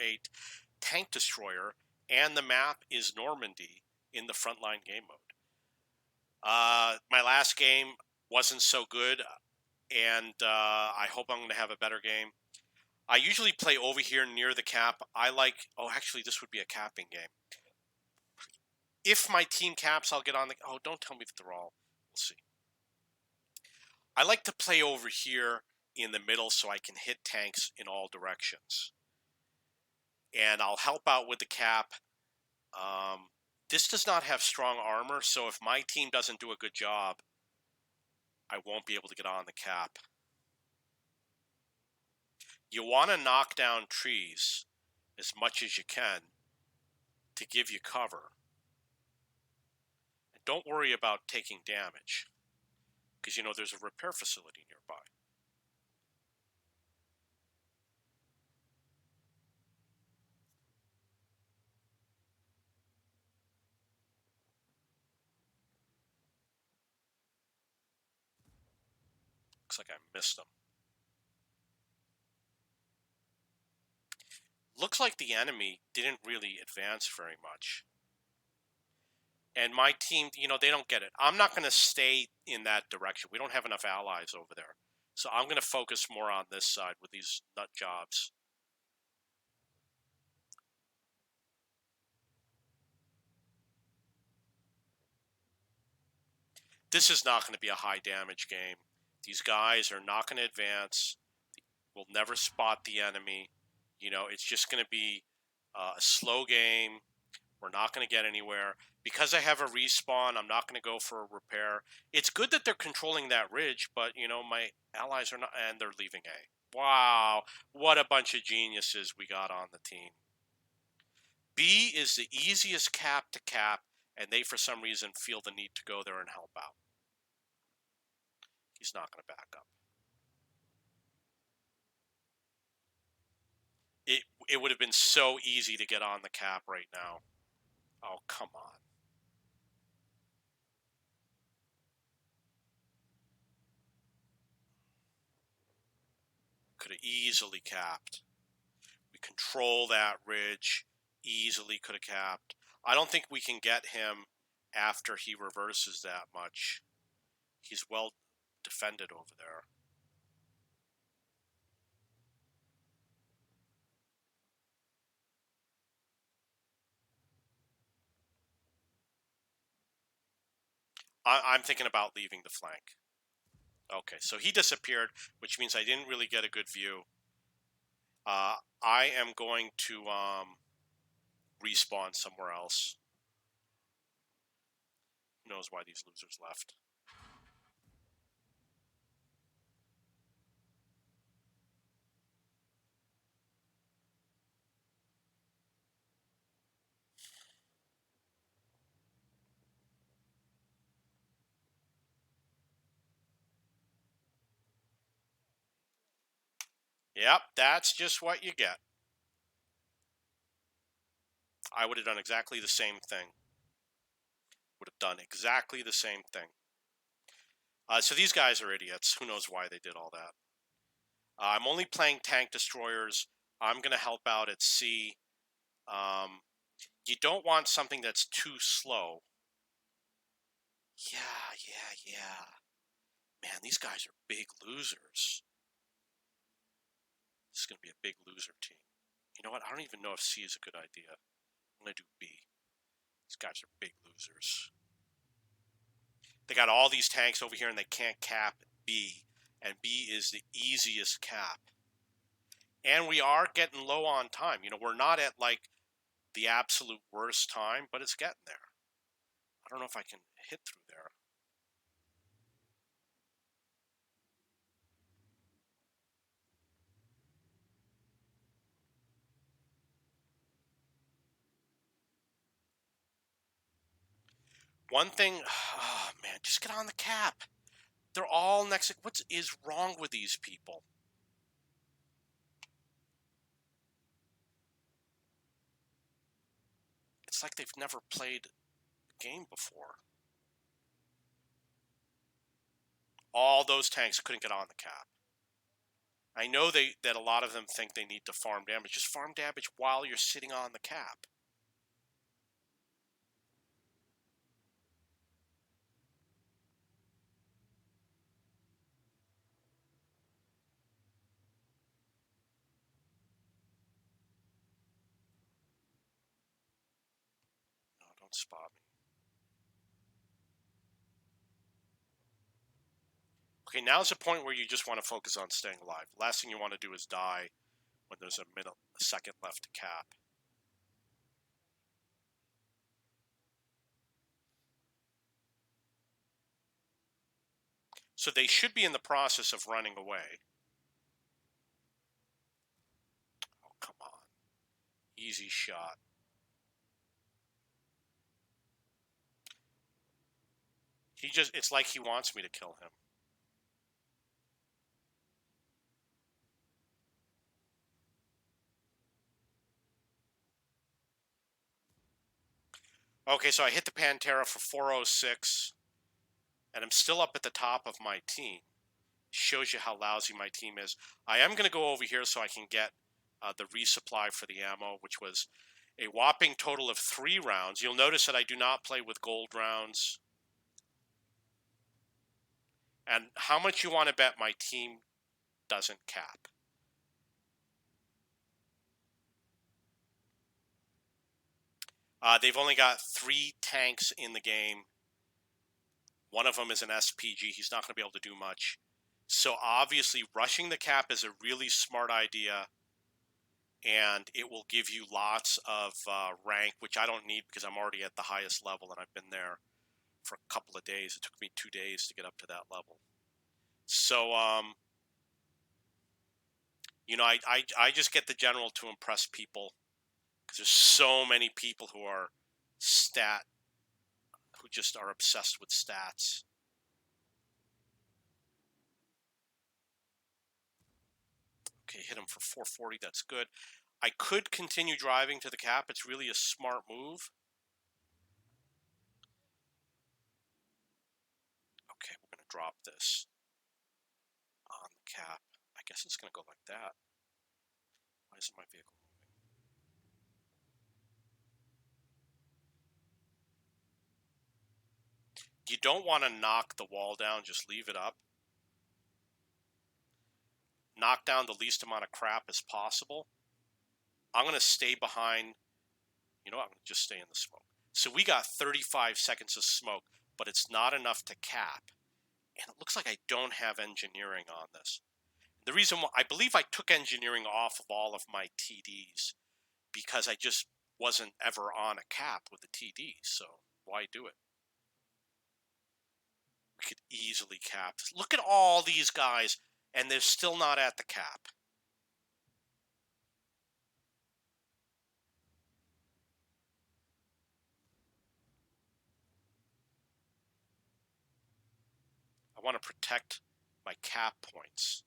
a tank destroyer, and the map is Normandy in the Frontline game mode. My last game wasn't so good, and I hope I'm going to have a better game. I usually play over here near the cap. Oh, actually, this would be a capping game. If my team caps, I'll get on the... Oh, don't tell me that they're all... We'll see. I like to play over here in the middle so I can hit tanks in all directions. And I'll help out with the cap. This does not have strong armor, so if my team doesn't do a good job, I won't be able to get on the cap. You want to knock down trees as much as you can to give you cover. And don't worry about taking damage, because you know there's a repair facility nearby. Looks like I missed them. Looks like the enemy didn't really advance very much. And my team, you know, they don't get it. I'm not going to stay in that direction. We don't have enough allies over there. So I'm going to focus more on this side with these nut jobs. This is not going to be a high damage game. These guys are not going to advance. We'll never spot the enemy. You know, it's just going to be a slow game. We're not going to get anywhere. Because I have a respawn, I'm not going to go for a repair. It's good that they're controlling that ridge, but, you know, my allies are not, and they're leaving A. Wow, what a bunch of geniuses we got on the team. B is the easiest cap to cap, and they, for some reason, feel the need to go there and help out. He's not going to back up. It would have been so easy to get on the cap right now. Oh, come on. Could have easily capped. We control that ridge. Easily could have capped. I don't think we can get him after he reverses that much. He's well defended over there. I'm thinking about leaving the flank. Okay, so he disappeared, which means I didn't really get a good view. I am going to respawn somewhere else. Who knows why these losers left? Yep, that's just what you get. I would have done exactly the same thing. Would have done exactly the same thing. So these guys are idiots. Who knows why they did all that? I'm only playing tank destroyers. I'm going to help out at C. You don't want something that's too slow. Yeah. Man, these guys are big losers. This is going to be a big loser team. You know what? I don't even know if C is a good idea. I'm going to do B. These guys are big losers. They got all these tanks over here and they can't cap B. And B is the easiest cap. And we are getting low on time. You know, we're not at like the absolute worst time, but it's getting there. I don't know if I can hit through there. One thing, oh man, just get on the cap. They're all next. What is wrong with these people? It's like they've never played a game before. All those tanks couldn't get on the cap. I know that a lot of them think they need to farm damage. Just farm damage while you're sitting on the cap. No, don't spot me. Okay, now's the point where you just want to focus on staying alive. The last thing you want to do is die when there's a second left to cap. So they should be in the process of running away. Oh, come on. Easy shot. It's like he wants me to kill him. Okay, so I hit the Pantera for 406, and I'm still up at the top of my team. Shows you how lousy my team is. I am going to go over here so I can get the resupply for the ammo, which was a whopping total of 3 rounds. You'll notice that I do not play with gold rounds. And how much you want to bet my team doesn't cap? They've only got 3 tanks in the game. One of them is an SPG. He's not going to be able to do much. So obviously rushing the cap is a really smart idea, and it will give you lots of rank, which I don't need because I'm already at the highest level, and I've been there for a couple of days. It took me 2 days to get up to that level. So, you know, I just get the general to impress people because there's so many people who just are obsessed with stats. Okay, hit him for 440. That's good. I could continue driving to the cap. It's really a smart move. Okay, we're going to drop this on the cap. I guess it's going to go like that. Why isn't my vehicle moving? You don't want to knock the wall down. Just leave it up. Knock down the least amount of crap as possible. I'm going to stay behind. You know what? I'm going to just stay in the smoke. So we got 35 seconds of smoke, but it's not enough to cap. And it looks like I don't have engineering on this. The reason why I believe I took engineering off of all of my TDs because I just wasn't ever on a cap with the TDs. So why do it? We could easily cap. Look at all these guys, and they're still not at the cap. I want to protect my cap points.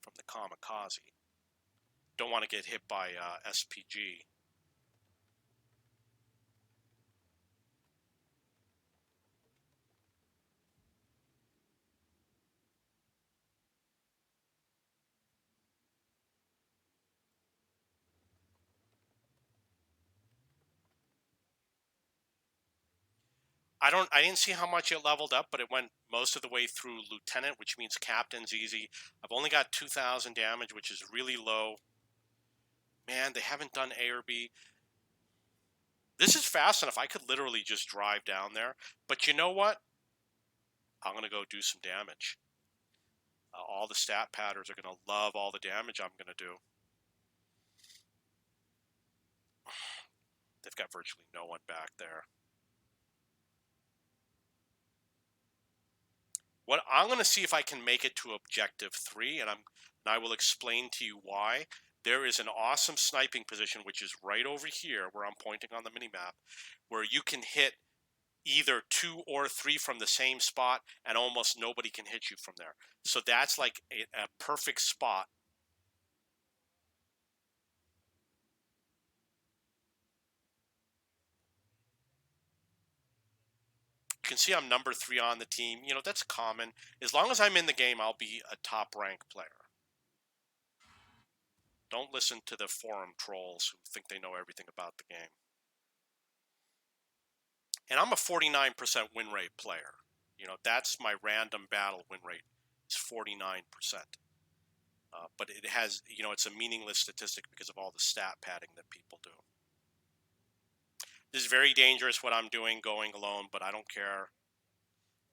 From the kamikaze. Don't want to get hit by SPG. I didn't see how much it leveled up, but it went most of the way through lieutenant, which means captain's easy. I've only got 2,000 damage, which is really low. Man, they haven't done A or B. This is fast enough. I could literally just drive down there. But you know what? I'm going to go do some damage. All the stat patters are going to love all the damage I'm going to do. They've got virtually no one back there. What I'm going to see if I can make it to objective 3, and I will explain to you why. There is an awesome sniping position, which is right over here where I'm pointing on the minimap, where you can hit either 2 or 3 from the same spot, and almost nobody can hit you from there. So that's like a perfect spot. can see I'm number 3 on the team. You know, that's common. As long as I'm in the game, I'll be a top-ranked player. Don't listen to the forum trolls who think they know everything about the game. And I'm a 49% win rate player. You know, that's my random battle win rate. It's 49%. But it has, you know, it's a meaningless statistic because of all the stat padding that people do. This is very dangerous what I'm doing going alone, but I don't care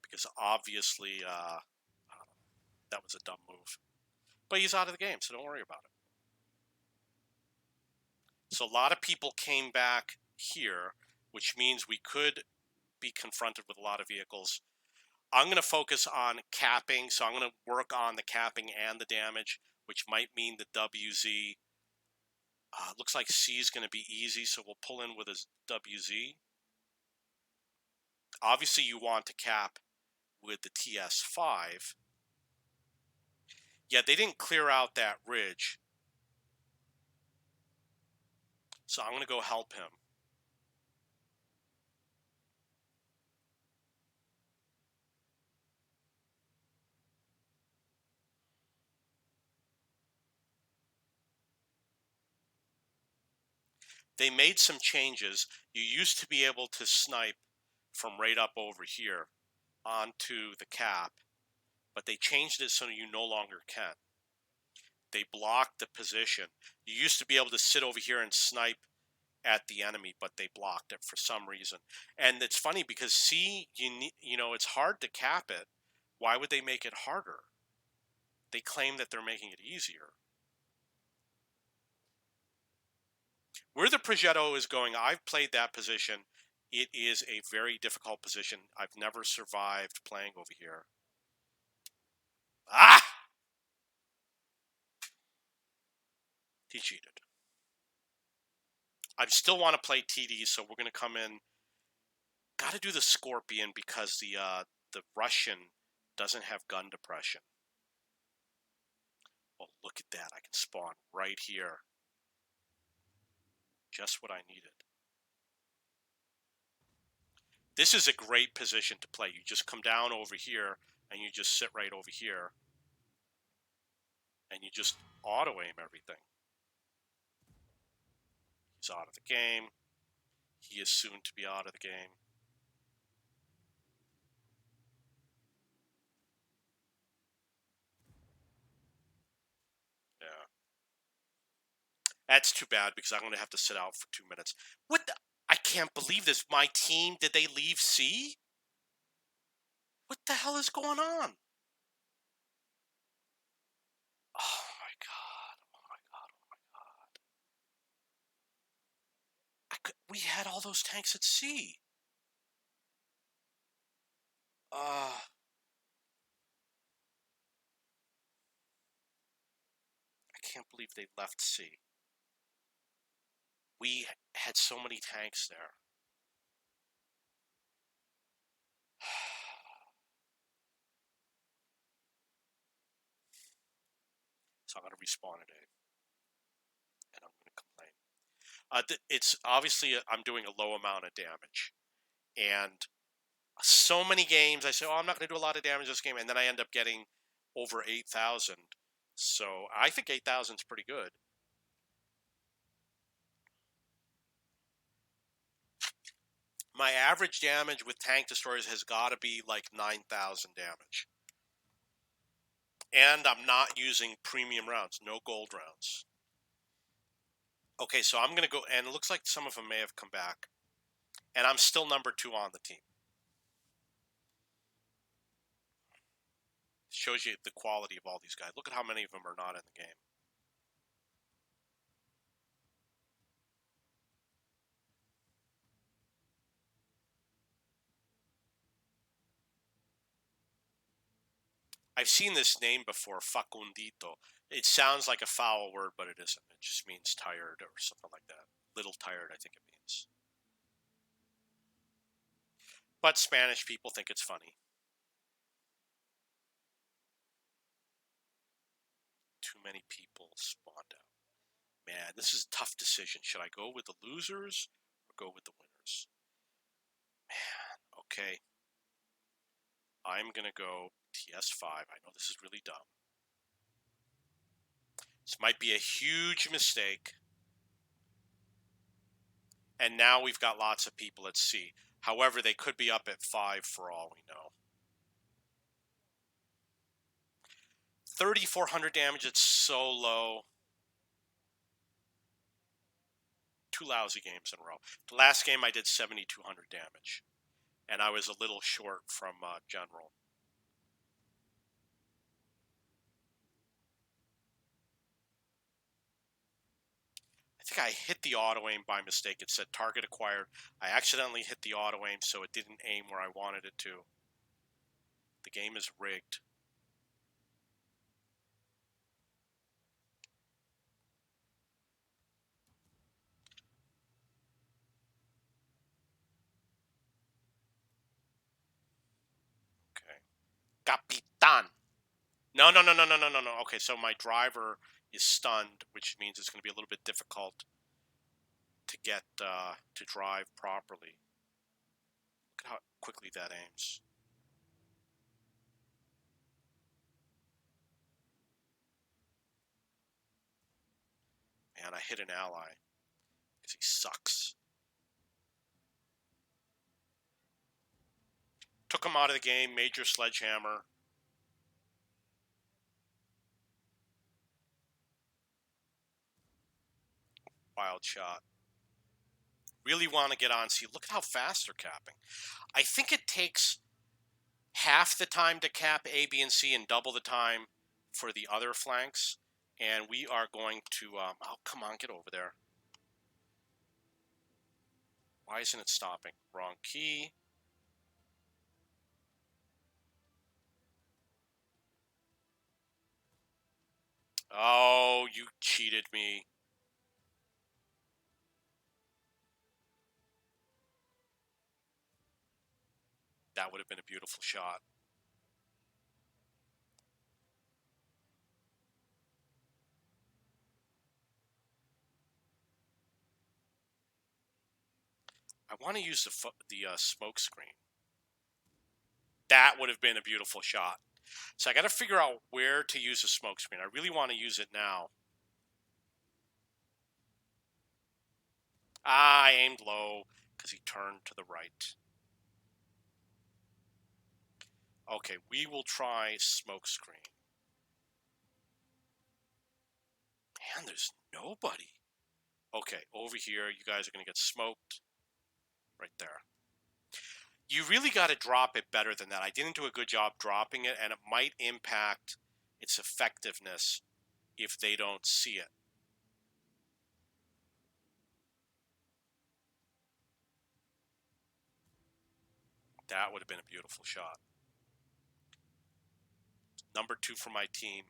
because obviously that was a dumb move. But he's out of the game, so don't worry about it. So a lot of people came back here, which means we could be confronted with a lot of vehicles. I'm going to focus on capping, so I'm going to work on the capping and the damage, which might mean the WZ. Looks like C is going to be easy, so we'll pull in with his WZ. Obviously, you want to cap with the TS5. Yeah, they didn't clear out that ridge. So I'm going to go help him. They made some changes. You used to be able to snipe from right up over here onto the cap, but they changed it so you no longer can. They blocked the position. You used to be able to sit over here and snipe at the enemy, but they blocked it for some reason. And it's funny because C, you know, it's hard to cap it. Why would they make it harder? They claim that they're making it easier. Where the Progetto is going, I've played that position. It is a very difficult position. I've never survived playing over here. Ah! He cheated. I still want to play TD, so we're going to come in. Got to do the Scorpion because the Russian doesn't have gun depression. Oh, look at that. I can spawn right here. Just what I needed. This is a great position to play. You just come down over here, and you just sit right over here. And you just auto-aim everything. He's out of the game. He is soon to be out of the game. Yeah. That's too bad because I'm going to have to sit out for 2 minutes. What the? I can't believe this. My team, did they leave C? What the hell is going on? Oh my god. Oh my god. Oh my god. We had all those tanks at C. I can't believe they left C. We had so many tanks there. So I'm going to respawn at A. And I'm going to complain. It's obviously I'm doing a low amount of damage. And so many games I say, oh, I'm not going to do a lot of damage this game. And then I end up getting over 8,000. So I think 8,000 is pretty good. My average damage with tank destroyers has got to be like 9,000 damage. And I'm not using premium rounds, no gold rounds. Okay, so I'm going to go, and it looks like some of them may have come back. And I'm still number 2 on the team. Shows you the quality of all these guys. Look at how many of them are not in the game. I've seen this name before, Facundito. It sounds like a foul word, but it isn't. It just means tired or something like that. Little tired, I think it means. But Spanish people think it's funny. Too many people spawned out. Man, this is a tough decision. Should I go with the losers or go with the winners? Man, okay. I'm going to go TS5. I know this is really dumb. This might be a huge mistake. And now we've got lots of people at C. However, they could be up at 5 for all we know. 3,400 damage, it's so low. 2 lousy games in a row. The last game I did 7,200 damage. And I was a little short from General. I think I hit the auto aim by mistake. It said target acquired. I accidentally hit the auto aim, so it didn't aim where I wanted it to. The game is rigged. Okay. Capitan. No. Okay, so my driver is stunned, which means it's going to be a little bit difficult to get to drive properly. Look at how quickly that aims. Man, I hit an ally because he sucks. Took him out of the game. Major sledgehammer. Wild shot. Really want to get on. See, look at how fast they're capping. I think it takes half the time to cap A, B, and C and double the time for the other flanks. And we are going to... oh, come on, get over there. Why isn't it stopping? Wrong key. Oh, you cheated me. That would have been a beautiful shot. I want to use the smoke screen. That would have been a beautiful shot. So I got to figure out where to use the smoke screen. I really want to use it now. Ah, I aimed low because he turned to the right. Okay, we will try smoke screen. Man, there's nobody. Okay, over here, you guys are going to get smoked. Right there. You really got to drop it better than that. I didn't do a good job dropping it, and it might impact its effectiveness if they don't see it. That would have been a beautiful shot. Number 2 for my team.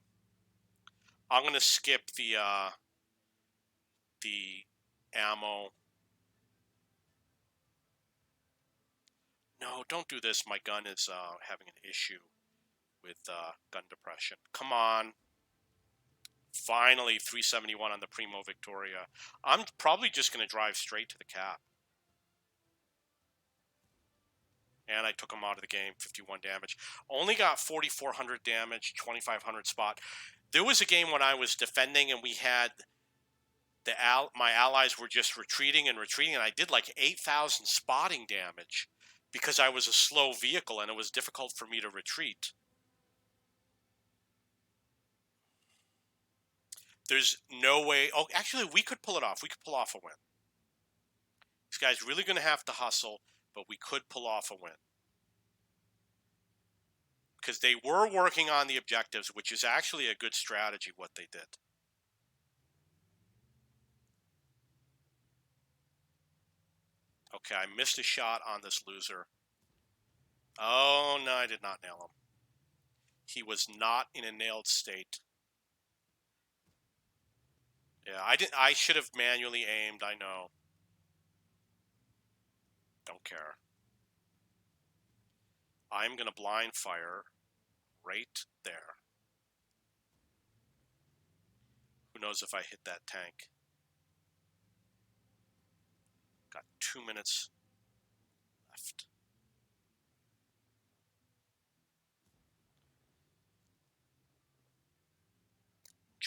I'm going to skip the ammo. No, don't do this. My gun is having an issue with gun depression. Come on. Finally, 371 on the Primo Victoria. I'm probably just going to drive straight to the cap. And I took him out of the game, 51 damage. Only got 4,400 damage, 2,500 spot. There was a game when I was defending and we had my allies were just retreating, and I did like 8,000 spotting damage because I was a slow vehicle and it was difficult for me to retreat. There's no way. Oh, actually, we could pull it off. We could pull off a win. This guy's really going to have to hustle, but we could pull off a win. Because they were working on the objectives, which is actually a good strategy, what they did. Okay, I missed a shot on this loser. Oh, no, I did not nail him. He was not in a nailed state. Yeah, I should have manually aimed, I know. Don't care. I'm going to blind fire right there. Who knows if I hit that tank. Got 2 minutes left.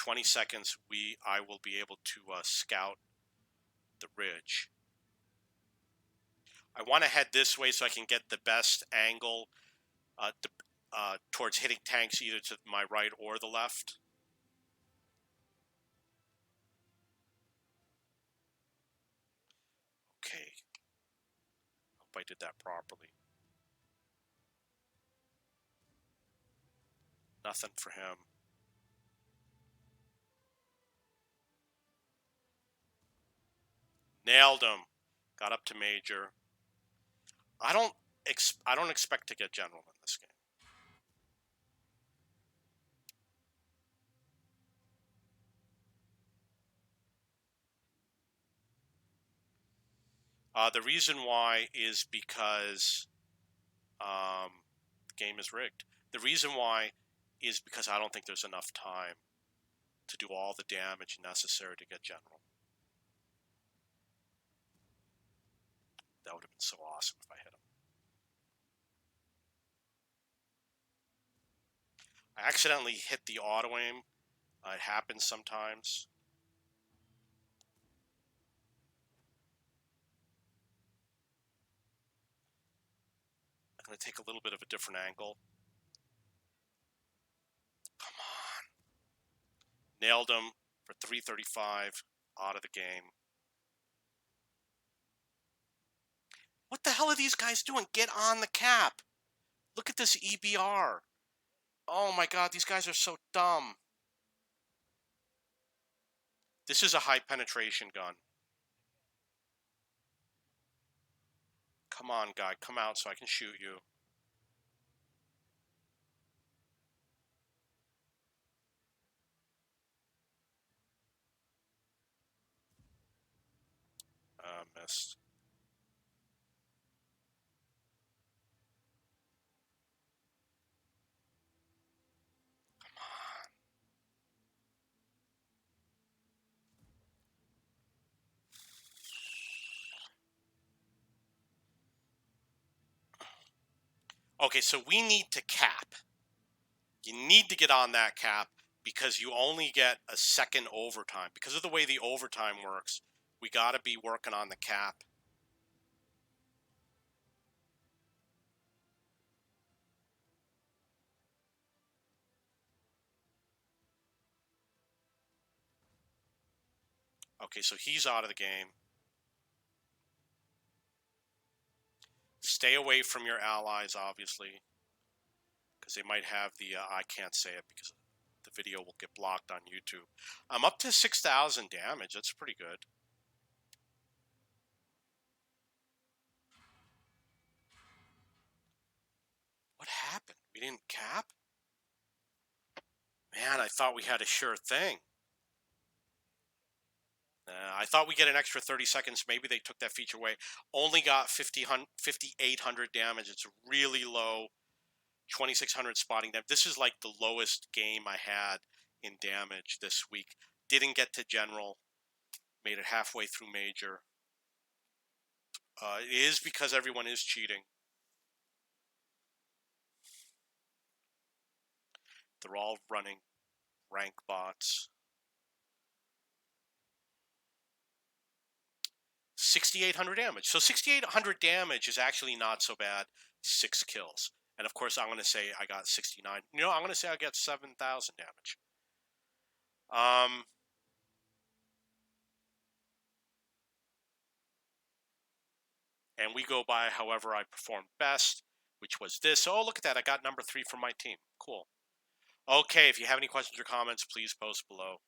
20 seconds, I will be able to scout the ridge. I want to head this way so I can get the best angle towards hitting tanks either to my right or the left. Okay. Hope I did that properly. Nothing for him. Nailed him. Got up to major. I don't expect to get general in this game. The reason why is because the game is rigged. The reason why is because I don't think there's enough time to do all the damage necessary to get general. That would have been so awesome if I hit him. I accidentally hit the auto aim. It happens sometimes. I'm going to take a little bit of a different angle. Come on. Nailed him for 335 out of the game. What the hell are these guys doing? Get on the cap. Look at this EBR. Oh my god, these guys are so dumb. This is a high penetration gun. Come on, guy. Come out so I can shoot you. Missed. Okay, so we need to cap. You need to get on that cap because you only get a second overtime. Because of the way the overtime works, we got to be working on the cap. Okay, so he's out of the game. Stay away from your allies, obviously, because they might have the, I can't say it because the video will get blocked on YouTube. I'm up to 6,000 damage. That's pretty good. What happened? We didn't cap? Man, I thought we had a sure thing. I thought we'd get an extra 30 seconds. Maybe they took that feature away. Only got 5,800 damage. It's really low. 2,600 spotting damage. This is like the lowest game I had in damage this week. Didn't get to general. Made it halfway through major. It is because everyone is cheating. They're all running rank bots. 6,800 damage. So 6,800 damage is actually not so bad. 6 kills. And of course, I'm going to say I got 69. You know, I'm going to say I got 7,000 damage. And we go by however I performed best, which was this. Oh, look at that. I got number 3 from my team. Cool. Okay, if you have any questions or comments, please post below.